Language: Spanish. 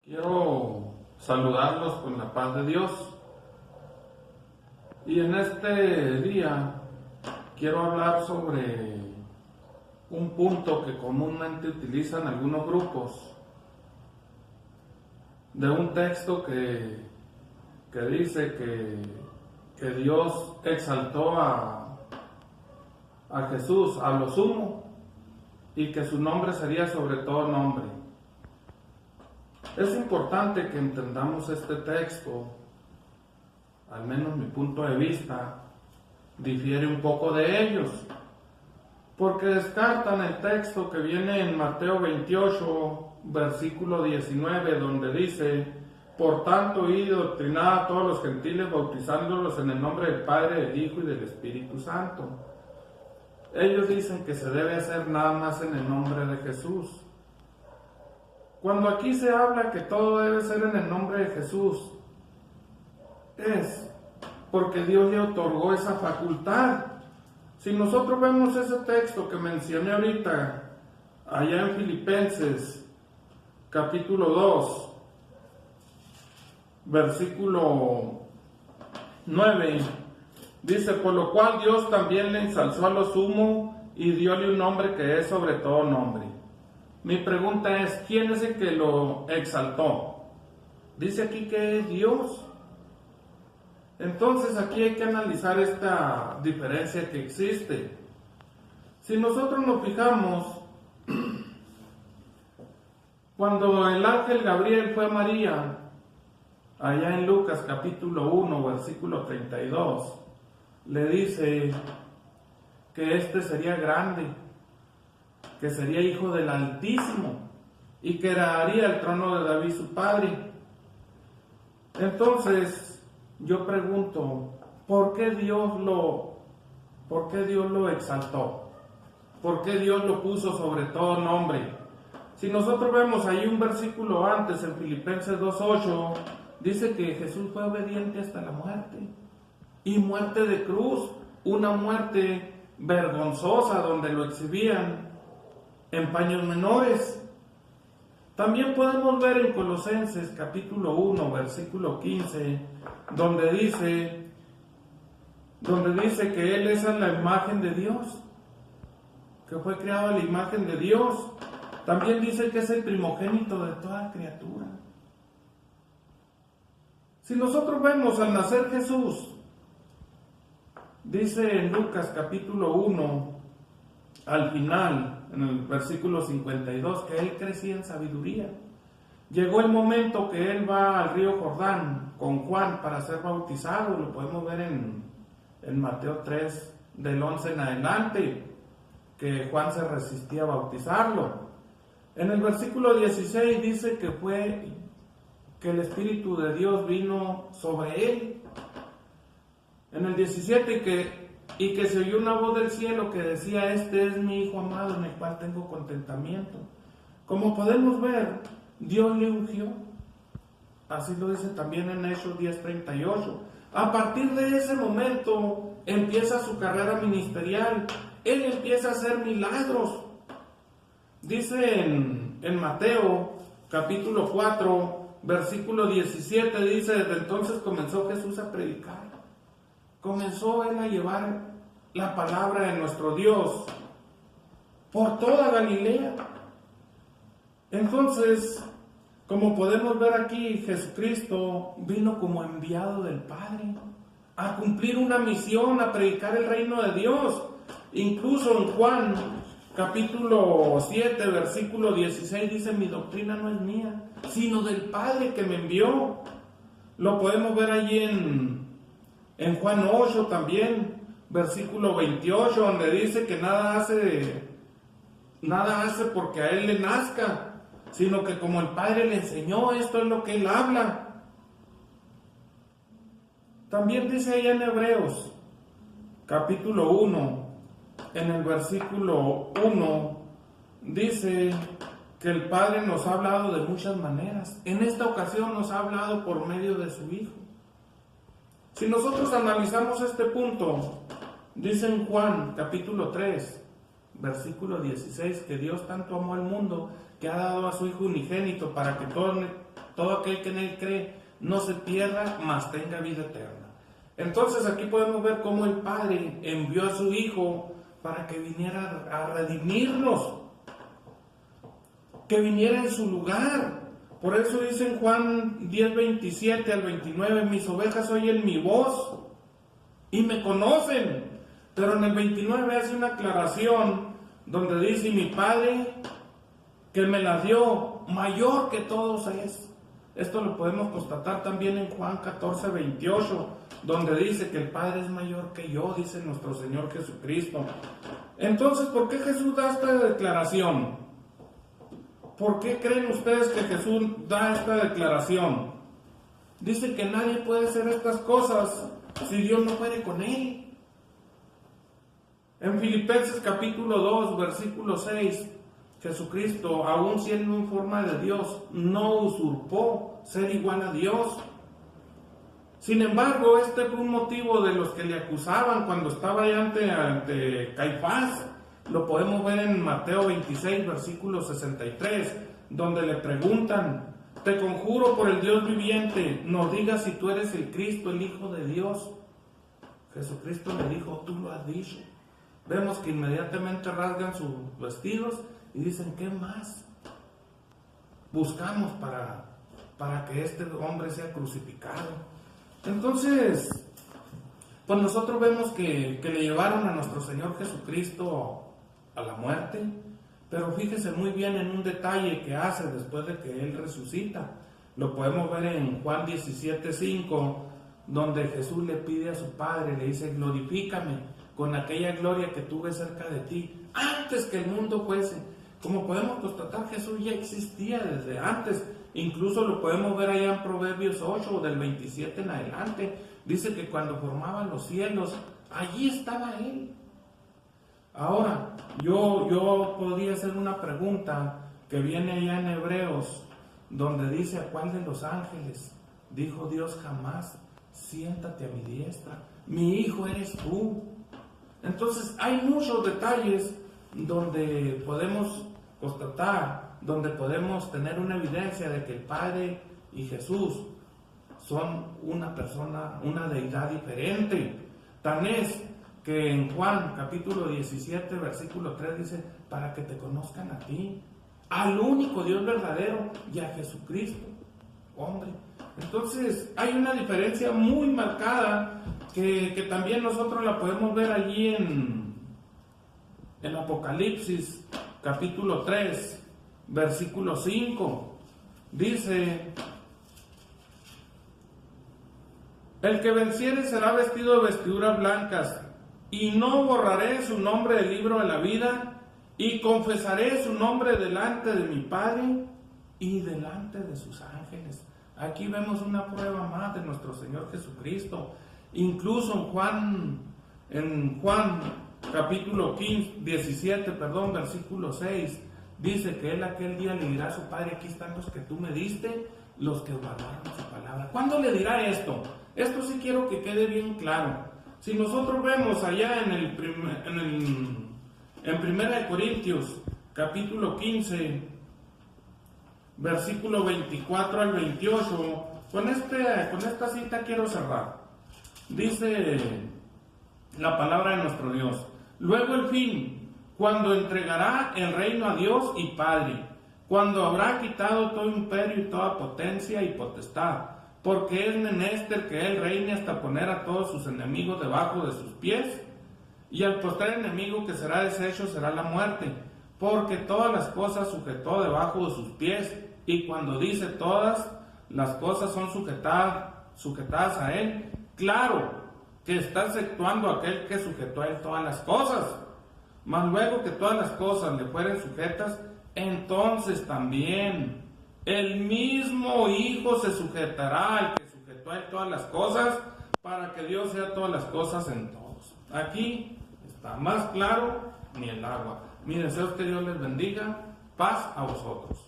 Quiero saludarlos con la paz de Dios. Y en este día quiero hablar sobre un punto que comúnmente utilizan algunos grupos, de un texto que dice que Dios exaltó a Jesús a lo sumo y que su nombre sería sobre todo nombre. Es importante que entendamos este texto, al menos mi punto de vista, difiere un poco de ellos, porque descartan el texto que viene en Mateo 28, versículo 19, donde dice: por tanto, id y doctrinad a todos los gentiles, bautizándolos en el nombre del Padre, del Hijo y del Espíritu Santo. Ellos dicen que se debe hacer nada más en el nombre de Jesús. Cuando aquí se habla que todo debe ser en el nombre de Jesús, es porque Dios le otorgó esa facultad. Si nosotros vemos ese texto que mencioné ahorita, allá en Filipenses, capítulo 2, versículo 9, dice: por lo cual Dios también le ensalzó a lo sumo y dióle un nombre que es sobre todo nombre. Mi pregunta es: ¿quién es el que lo exaltó? Dice aquí que es Dios. Entonces aquí hay que analizar esta diferencia que existe. Si nosotros nos fijamos, cuando el ángel Gabriel fue a María, allá en Lucas capítulo 1, versículo 32, le dice que este sería grande, que sería hijo del Altísimo y que heredaría el trono de David su padre. Entonces yo pregunto, ¿por qué Dios lo exaltó? ¿Por qué Dios lo puso sobre todo nombre? Si nosotros vemos ahí un versículo antes, en Filipenses 2:8, dice que Jesús fue obediente hasta la muerte, y muerte de cruz, una muerte vergonzosa donde lo exhibían en paños menores. También podemos ver en Colosenses capítulo 1, versículo 15, donde dice que Él es la imagen de Dios, que fue creado a la imagen de Dios. También dice que es el primogénito de toda criatura. Si nosotros vemos al nacer Jesús, dice en Lucas capítulo 1, al final, en el versículo 52, que Él crecía en sabiduría. Llegó el momento que Él va al río Jordán con Juan para ser bautizado. Lo podemos ver en Mateo 3, del 11 en adelante, que Juan se resistía a bautizarlo. En el versículo 16 dice que el Espíritu de Dios vino sobre Él. En el 17 y que se oyó una voz del cielo que decía: este es mi Hijo amado en el cual tengo contentamiento. Como podemos ver, Dios le ungió. Así lo dice también en Hechos 10:38. A partir de ese momento empieza su carrera ministerial. Él empieza a hacer milagros. Dice en Mateo capítulo 4, versículo 17, dice: desde entonces comenzó Jesús a predicar. Comenzó Él a llevar la palabra de nuestro Dios por toda Galilea. Entonces, como podemos ver aquí, Jesucristo vino como enviado del Padre a cumplir una misión, a predicar el reino de Dios. Incluso en Juan capítulo 7, versículo 16 dice: mi doctrina no es mía, sino del Padre que me envió. Lo podemos ver allí en Juan 8 también, versículo 28, donde dice que nada hace porque a Él le nazca, sino que como el Padre le enseñó, esto es lo que Él habla. También dice allá en Hebreos, capítulo 1, en el versículo 1, dice que el Padre nos ha hablado de muchas maneras. En esta ocasión nos ha hablado por medio de su Hijo. Si nosotros analizamos este punto, dice en Juan capítulo 3, versículo 16, que Dios tanto amó al mundo que ha dado a su Hijo unigénito para que todo todo aquel que en él cree no se pierda, mas tenga vida eterna. Entonces aquí podemos ver cómo el Padre envió a su Hijo para que viniera a redimirnos, que viniera en su lugar. Por eso dice en Juan 10:27 al 29, mis ovejas oyen mi voz y me conocen. Pero en el 29 hace una aclaración donde dice, mi Padre que me la dio, mayor que todos es. Esto lo podemos constatar también en Juan 14:28, donde dice que el Padre es mayor que yo, dice nuestro Señor Jesucristo. Entonces, ¿por qué Jesús da esta declaración? ¿Por qué creen ustedes que Jesús da esta declaración? Dice que nadie puede hacer estas cosas si Dios no fuere con él. En Filipenses capítulo 2, versículo 6, Jesucristo, aun siendo en forma de Dios, no usurpó ser igual a Dios. Sin embargo, este fue un motivo de los que le acusaban cuando estaba ahí ante Caifás. Lo podemos ver en Mateo 26, versículo 63, donde le preguntan, te conjuro por el Dios viviente, no digas si tú eres el Cristo, el Hijo de Dios. Jesucristo le dijo, tú lo has dicho. Vemos que inmediatamente rasgan sus vestidos y dicen, ¿qué más buscamos para que este hombre sea crucificado? Entonces, pues nosotros vemos que le llevaron a nuestro Señor Jesucristo a la muerte, pero fíjese muy bien en un detalle que hace después de que Él resucita. Lo podemos ver en Juan 17:5, donde Jesús le pide a su Padre, le dice, glorifícame con aquella gloria que tuve cerca de ti, antes que el mundo fuese. Como podemos constatar, Jesús ya existía desde antes. Incluso lo podemos ver allá en Proverbios 8, del 27 en adelante. Dice que cuando formaban los cielos, allí estaba Él. Ahora, yo podría hacer una pregunta que viene allá en Hebreos, donde dice, ¿a cuál de los ángeles dijo Dios jamás, siéntate a mi diestra? Mi hijo eres tú. Entonces, hay muchos detalles donde podemos constatar, donde podemos tener una evidencia de que el Padre y Jesús son una persona, una deidad diferente. Tan es que en Juan capítulo 17, versículo 3 dice, para que te conozcan a ti, al único Dios verdadero y a Jesucristo, hombre. Entonces hay una diferencia muy marcada que también nosotros la podemos ver allí en Apocalipsis capítulo 3, versículo 5. Dice, el que venciere será vestido de vestiduras blancas, y no borraré su nombre del libro de la vida, y confesaré su nombre delante de mi Padre y delante de sus ángeles. Aquí vemos una prueba más de nuestro Señor Jesucristo. Incluso en Juan capítulo 17, versículo 6, dice que Él aquel día le dirá a su Padre, aquí están los que tú me diste, los que guardaron su palabra. ¿Cuándo le dirá esto? Esto sí quiero que quede bien claro. Si nosotros vemos allá en Primera de Corintios, capítulo 15, versículo 24 al 28, con esta cita quiero cerrar. Dice la palabra de nuestro Dios, luego el fin, cuando entregará el reino a Dios y Padre, cuando habrá quitado todo imperio y toda potencia y potestad, porque es menester que Él reine hasta poner a todos sus enemigos debajo de sus pies, y al postrer enemigo que será deshecho será la muerte, porque todas las cosas sujetó debajo de sus pies, y cuando dice todas las cosas son sujetadas a Él, claro que está exceptuando a aquel que sujetó a Él todas las cosas, mas luego que todas las cosas le fueren sujetas, entonces también el mismo Hijo se sujetará al que sujetó a Él todas las cosas, para que Dios sea todas las cosas en todos. Aquí está más claro ni el agua. Mi deseo es que Dios les bendiga. Paz a vosotros.